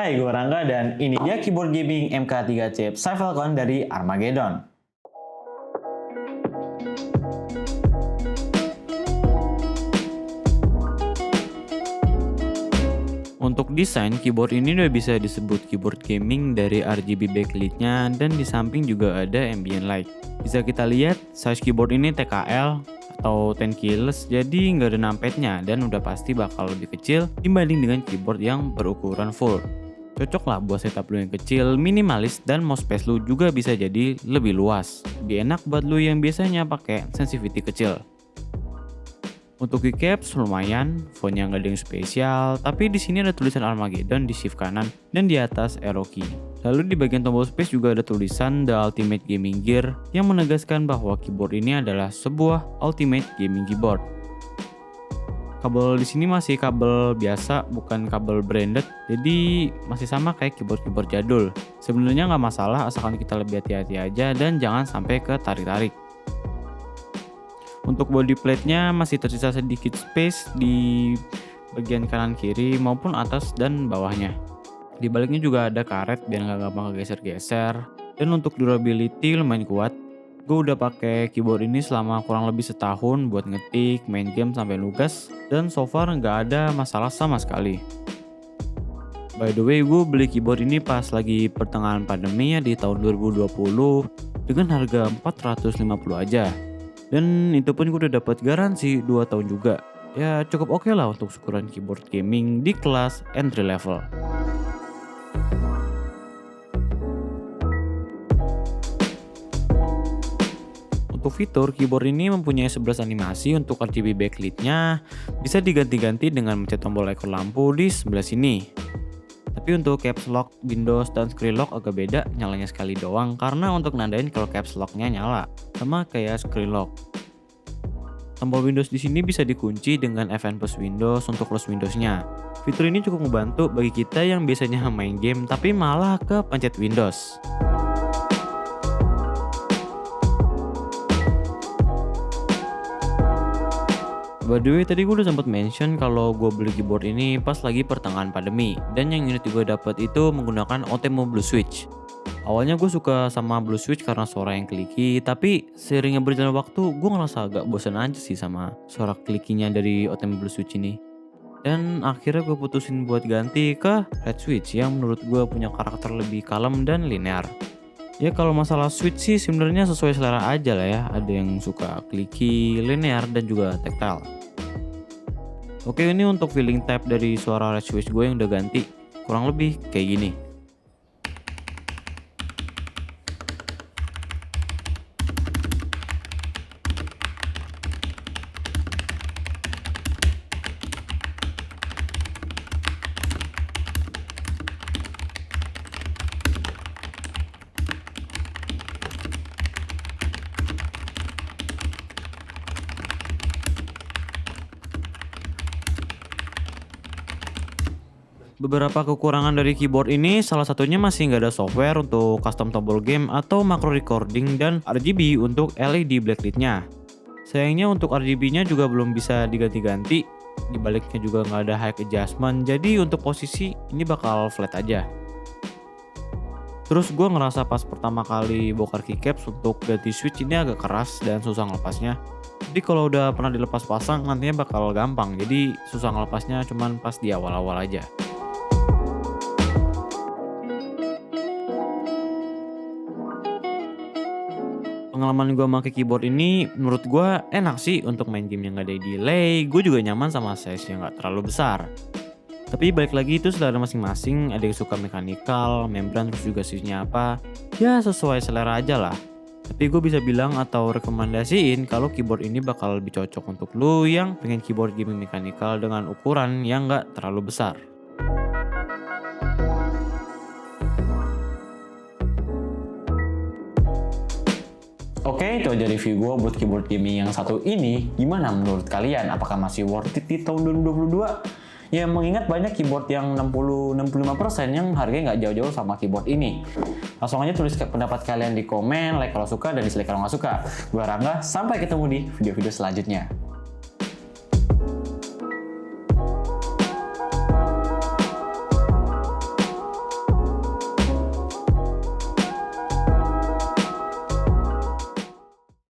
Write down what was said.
Hai, gue Rangga dan ini dia keyboard gaming MK3 chip Cyvalcon dari Armageddon. Untuk desain, keyboard ini udah bisa disebut keyboard gaming dari RGB backlit-nya dan di samping juga ada ambient light. Bisa kita lihat, size keyboard ini TKL atau 10 keyless, jadi nggak ada numpad-nya dan udah pasti bakal lebih kecil dibanding dengan keyboard yang berukuran full. Cocok lah buat setup lu yang kecil, minimalis, dan mouse space lu juga bisa jadi lebih luas. Lebih enak buat lu yang biasanya pakai sensitivity kecil. Untuk keycaps lumayan, fontnya nggak ada yang spesial, tapi di sini ada tulisan Armageddon di shift kanan dan di atas arrow key. Lalu di bagian tombol space juga ada tulisan The Ultimate Gaming Gear yang menegaskan bahwa keyboard ini adalah sebuah Ultimate Gaming Keyboard. Kabel di sini masih kabel biasa, bukan kabel branded, jadi masih sama kayak keyboard-keyboard jadul. Sebenarnya nggak masalah asalkan kita lebih hati-hati aja dan jangan sampai ke tarik-tarik. Untuk body plate-nya masih tersisa sedikit space di bagian kanan kiri maupun atas dan bawahnya. Di baliknya juga ada karet biar nggak gampang geser-geser. Dan untuk durability lumayan kuat. Gue udah pakai keyboard ini selama kurang lebih setahun buat ngetik, main game sampai nugas, dan so far nggak ada masalah sama sekali. By the way, gue beli keyboard ini pas lagi pertengahan pandemi ya di tahun 2020 dengan harga 450 aja. Dan itu pun gue udah dapat garansi 2 tahun juga. Ya cukup oke lah untuk ukuran keyboard gaming di kelas entry level. Untuk fitur, keyboard ini mempunyai 11 animasi untuk RGB backlit-nya. Bisa diganti-ganti dengan mencet tombol ekor lampu di sebelah sini. Tapi untuk caps lock, Windows, dan screen lock agak beda, nyalanya sekali doang karena untuk nandain kalau caps lock-nya nyala, sama kayak screen lock. Tombol Windows di sini bisa dikunci dengan FN plus Windows untuk close Windows-nya. Fitur ini cukup membantu bagi kita yang biasanya main game tapi malah ke pencet Windows. By the way, tadi gue udah sempat mention kalau gue beli keyboard ini pas lagi pertengahan pandemi. Dan yang unit gue dapat itu menggunakan Otemo Blue Switch. Awalnya gue suka sama Blue Switch karena suara yang clicky, tapi seiringnya berjalan waktu gue ngerasa agak bosan aja sih sama suara clicking-nya dari Otemo Blue Switch ini. Dan akhirnya gue putusin buat ganti ke Red Switch yang menurut gue punya karakter lebih kalem dan linear. Ya kalau masalah switch sih sebenarnya sesuai selera aja lah ya. Ada yang suka clicky, linear, dan juga tactile. Oke, ini untuk feeling type dari suara Red Switch gue yang udah ganti. Kurang lebih kayak gini. Beberapa kekurangan dari keyboard ini salah satunya masih nggak ada software untuk custom tombol game atau macro recording dan RGB untuk LED backlit-nya. Sayangnya untuk RGB-nya juga belum bisa diganti-ganti, di baliknya juga nggak ada high adjustment, jadi untuk posisi ini bakal flat aja. Terus gue ngerasa pas pertama kali bongkar keycaps untuk ganti switch ini agak keras dan susah ngelepasnya. Jadi kalau udah pernah dilepas pasang nantinya bakal gampang, jadi susah ngelepasnya cuman pas di awal-awal aja. Pengalaman gue pakai keyboard ini menurut gue enak sih untuk main game yang gak ada delay. Gue juga nyaman sama size yang gak terlalu besar. Tapi balik lagi itu selera masing-masing. Ada yang suka mechanical, membran, terus juga switchnya apa. Ya sesuai selera aja lah. Tapi gue bisa bilang atau rekomendasiin kalau keyboard ini bakal lebih cocok untuk lu yang pengen keyboard gaming mechanical dengan ukuran yang gak terlalu besar. Oke, itu aja review gue buat keyboard gaming yang satu ini. Gimana menurut kalian? Apakah masih worth it di tahun 2022? Ya mengingat banyak keyboard yang 60-65% yang harganya nggak jauh-jauh sama keyboard ini. Langsung aja tulis pendapat kalian di komen, like kalau suka dan dislike kalau nggak suka. Gue Rangga, sampai ketemu di video-video selanjutnya.